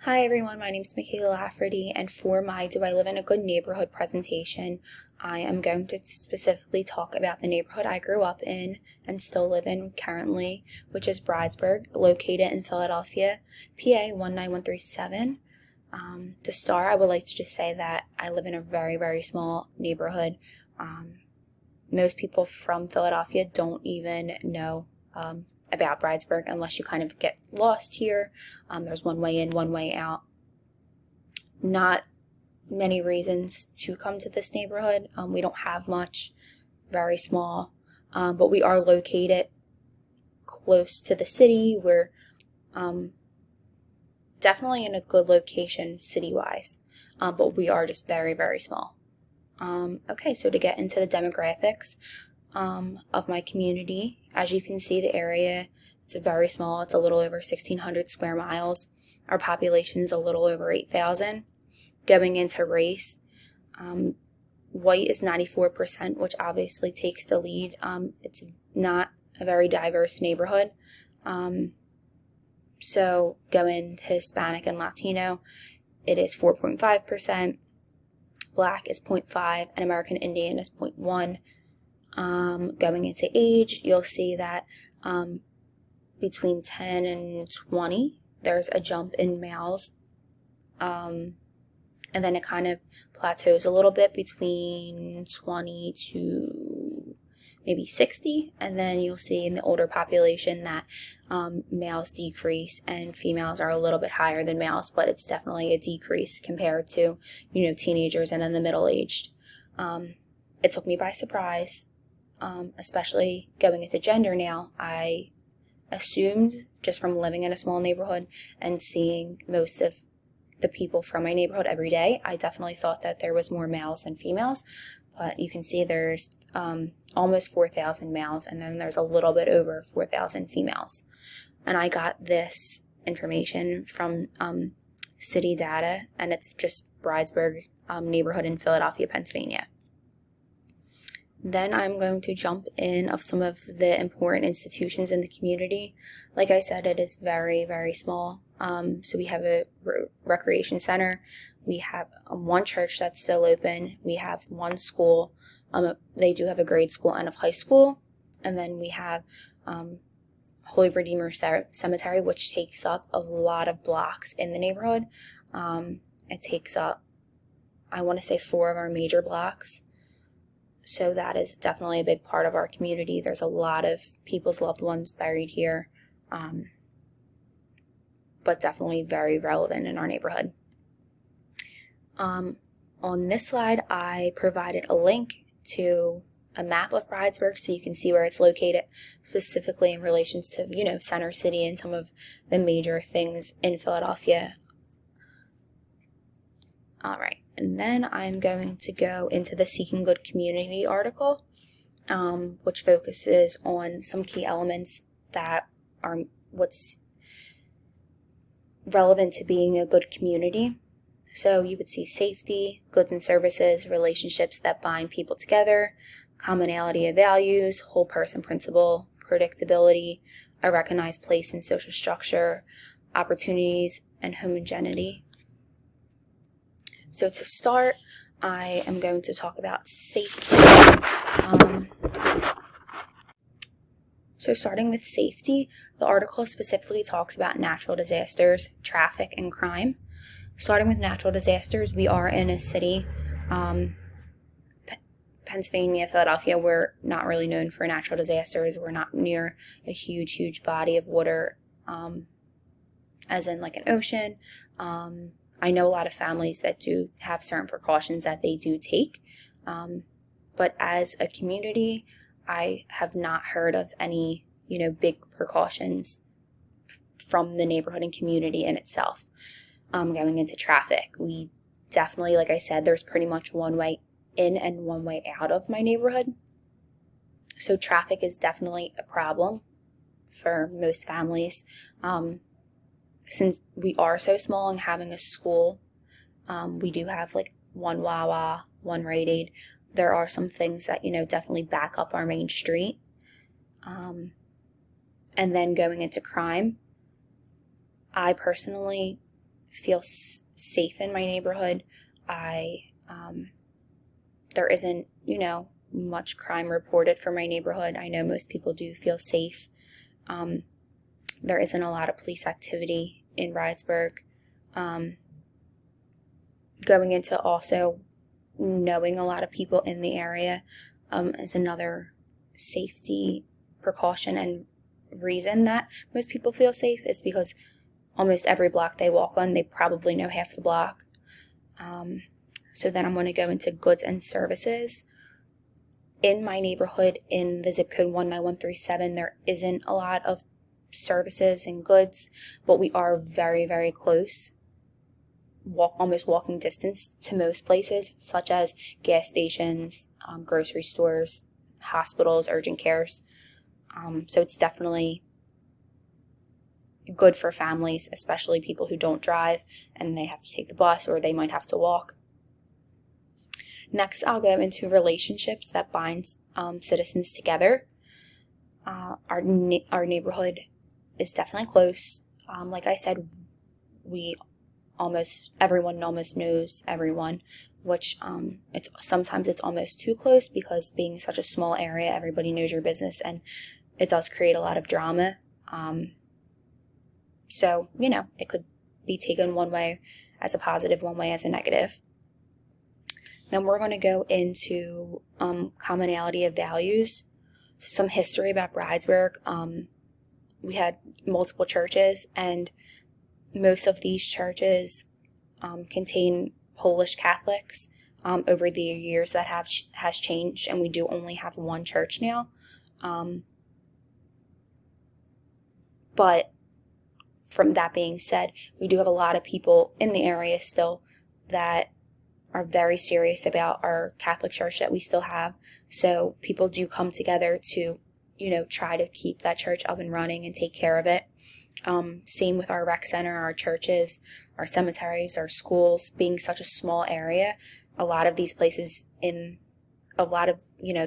Hi everyone, my name is Michaela Lafferty, and for my Do I Live in a Good Neighborhood presentation, I am going to specifically talk about the neighborhood I grew up in and still live in currently, which is Bridesburg, located in Philadelphia, PA 19137. To start, I would like to just say that I live in a very, very small neighborhood. Most people from Philadelphia don't even know about Bridesburg unless you kind of get lost here. There's one way in, one way out. Not many reasons to come to this neighborhood. We don't have much, very small, but we are located close to the city. We're definitely in a good location city-wise, but we are just very, very small. Okay, so to get into the demographics of my community, as you can see, the area, it's very small. It's a little over 1,600 square miles. Our population is a little over 8,000. Going into race, white is 94%, which obviously takes the lead. It's not a very diverse neighborhood. So going to Hispanic and Latino, it is 4.5%. Black is 0.5%, and American Indian is 0.1%. Going into age, you'll see that between 10 and 20, there's a jump in males. And then it kind of plateaus a little bit between 20 to maybe 60. And then you'll see in the older population that males decrease and females are a little bit higher than males, but it's definitely a decrease compared to, teenagers and then the middle-aged. It took me by surprise. Especially going into gender now. I assumed, just from living in a small neighborhood and seeing most of the people from my neighborhood every day, I definitely thought that there was more males than females. But you can see there's almost 4,000 males, and then there's a little bit over 4,000 females. And I got this information from city data, and it's just Bridesburg neighborhood in Philadelphia, Pennsylvania. Then I'm going to jump in of some of the important institutions in the community. Like I said, it is very, very small. So we have a recreation center. We have one church that's still open. We have one school. They do have a grade school and a high school. And then we have Holy Redeemer Cemetery, which takes up a lot of blocks in the neighborhood. It takes up, I want to say, 4 of our major blocks. So that is definitely a big part of our community. There's a lot of people's loved ones buried here, but definitely very relevant in our neighborhood. On this slide, I provided a link to a map of Bridesburg so you can see where it's located, specifically in relations to, Center City and some of the major things in Philadelphia. All right. And then I'm going to go into the Seeking Good Community article, which focuses on some key elements that are what's relevant to being a good community. So you would see safety, goods and services, relationships that bind people together, commonality of values, whole person principle, predictability, a recognized place in social structure, opportunities, and homogeneity. So to start, I am going to talk about safety. So starting with safety, the article specifically talks about natural disasters, traffic, and crime. Starting with natural disasters, we are in a city, Pennsylvania, Philadelphia. We're not really known for natural disasters. We're not near a huge, huge body of water, as in like an ocean. I know a lot of families that do have certain precautions that they do take, but as a community, I have not heard of any, big precautions from the neighborhood and community in itself. Going into traffic, we definitely, like I said, there's pretty much one way in and one way out of my neighborhood. So traffic is definitely a problem for most families. Since we are so small and having a school, we do have like one Wawa, one Rite Aid. There are some things that, definitely back up our main street. And then going into crime, I personally feel safe in my neighborhood. There isn't, much crime reported for my neighborhood. I know most people do feel safe. There isn't a lot of police activity in Bridesburg. Going into also knowing a lot of people in the area is another safety precaution and reason that most people feel safe, is because almost every block they walk on, they probably know half the block. So then I'm going to go into goods and services. In my neighborhood, in the zip code 19137, there isn't a lot of services and goods, but we are very, very close, almost walking distance to most places, such as gas stations, grocery stores, hospitals, urgent cares. So it's definitely good for families, especially people who don't drive and they have to take the bus, or they might have to walk. Next, I'll go into relationships that bind citizens together. Our neighborhood is definitely close. Like I said, everyone almost knows everyone, which sometimes it's almost too close, because being such a small area, everybody knows your business, and it does create a lot of drama. So, it could be taken one way as a positive, one way as a negative. Then we're going to go into commonality of values. So some history about Bridesburg. We had multiple churches, and most of these churches contain Polish Catholics. Over the years that has changed, and we do only have one church now. But from that being said, we do have a lot of people in the area still that are very serious about our Catholic church that we still have. So people do come together to, try to keep that church up and running and take care of it. Same with our rec center, our churches, our cemeteries, our schools. Being such a small area, a lot of these places the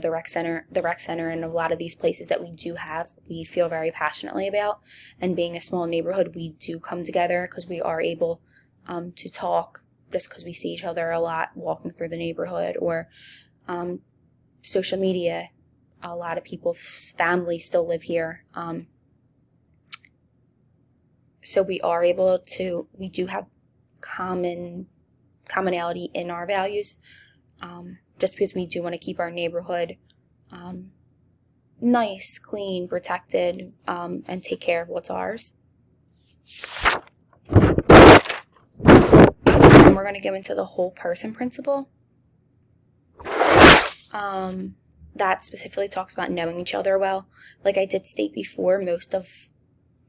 rec center and a lot of these places that we do have, we feel very passionately about. And being a small neighborhood, we do come together because we are able to talk, just because we see each other a lot walking through the neighborhood, or social media. A lot of people's families still live here. So we do have commonality in our values, just because we do want to keep our neighborhood nice, clean, protected, and take care of what's ours. And we're going to go into the whole person principle. That specifically talks about knowing each other well. Like I did state before, most of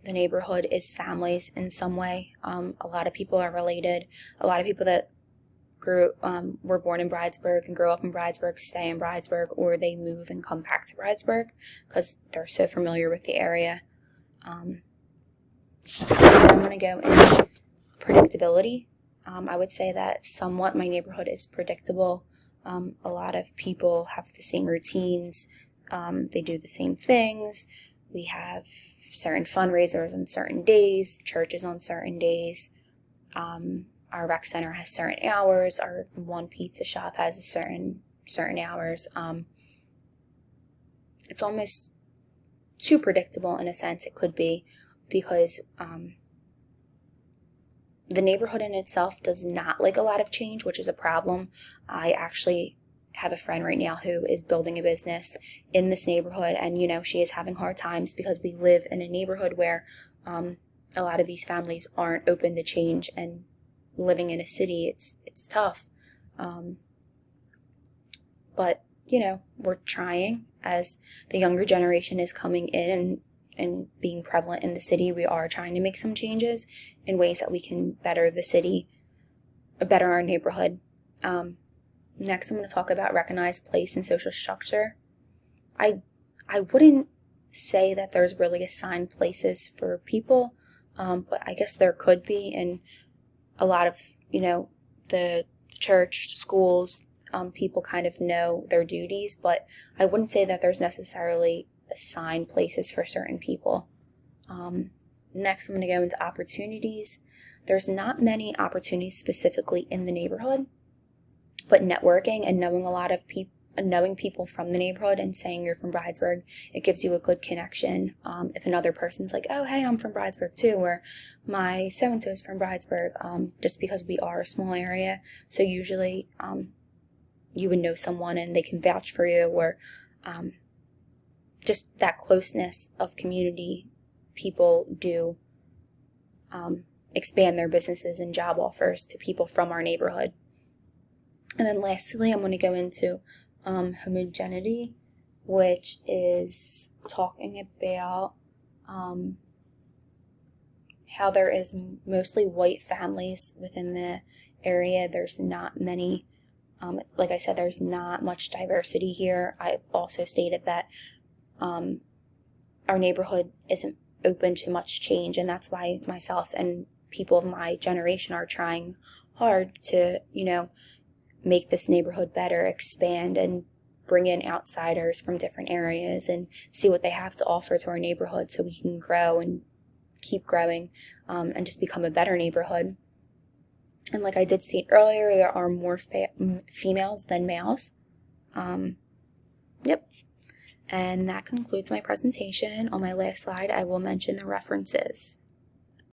the neighborhood is families in some way. A lot of people are related. A lot of people that were born in Bridesburg and grew up in Bridesburg stay in Bridesburg, or they move and come back to Bridesburg because they're so familiar with the area. I'm going to go into predictability. I would say that somewhat my neighborhood is predictable. A lot of people have the same routines. They do the same things. We have certain fundraisers on certain days, churches on certain days. Our rec center has certain hours. Our one pizza shop has certain hours. It's almost too predictable in a sense. It could be, because the neighborhood in itself does not like a lot of change, which is a problem. I actually have a friend right now who is building a business in this neighborhood, and she is having hard times because we live in a neighborhood where a lot of these families aren't open to change, and living in a city, it's tough. But we're trying. As the younger generation is coming in and being prevalent in the city, we are trying to make some changes in ways that we can better the city, better our neighborhood. Next, I'm going to talk about recognized place and social structure. I wouldn't say that there's really assigned places for people, but I guess there could be in a lot of, the church, schools, people kind of know their duties, but I wouldn't say that there's necessarily assigned places for certain people. Next, I'm going to go into opportunities. there's not many opportunities specifically in the neighborhood, but networking and knowing a lot of people, knowing people from the neighborhood and saying you're from Bridesburg, it gives you a good connection. If another person's like, oh, hey, I'm from Bridesburg too, or my so-and-so is from Bridesburg, just because we are a small area. So usually you would know someone and they can vouch for you, or just that closeness of community. People do expand their businesses and job offers to people from our neighborhood. And then lastly, I'm going to go into homogeneity, which is talking about how there is mostly white families within the area. There's not many, like I said, there's not much diversity here. I've also stated that our neighborhood isn't open to much change, and that's why myself and people of my generation are trying hard to, make this neighborhood better, expand, and bring in outsiders from different areas and see what they have to offer to our neighborhood so we can grow and keep growing and just become a better neighborhood. And like I did state earlier, there are more females than males. Yep. And that concludes my presentation. On my last slide, I will mention the references.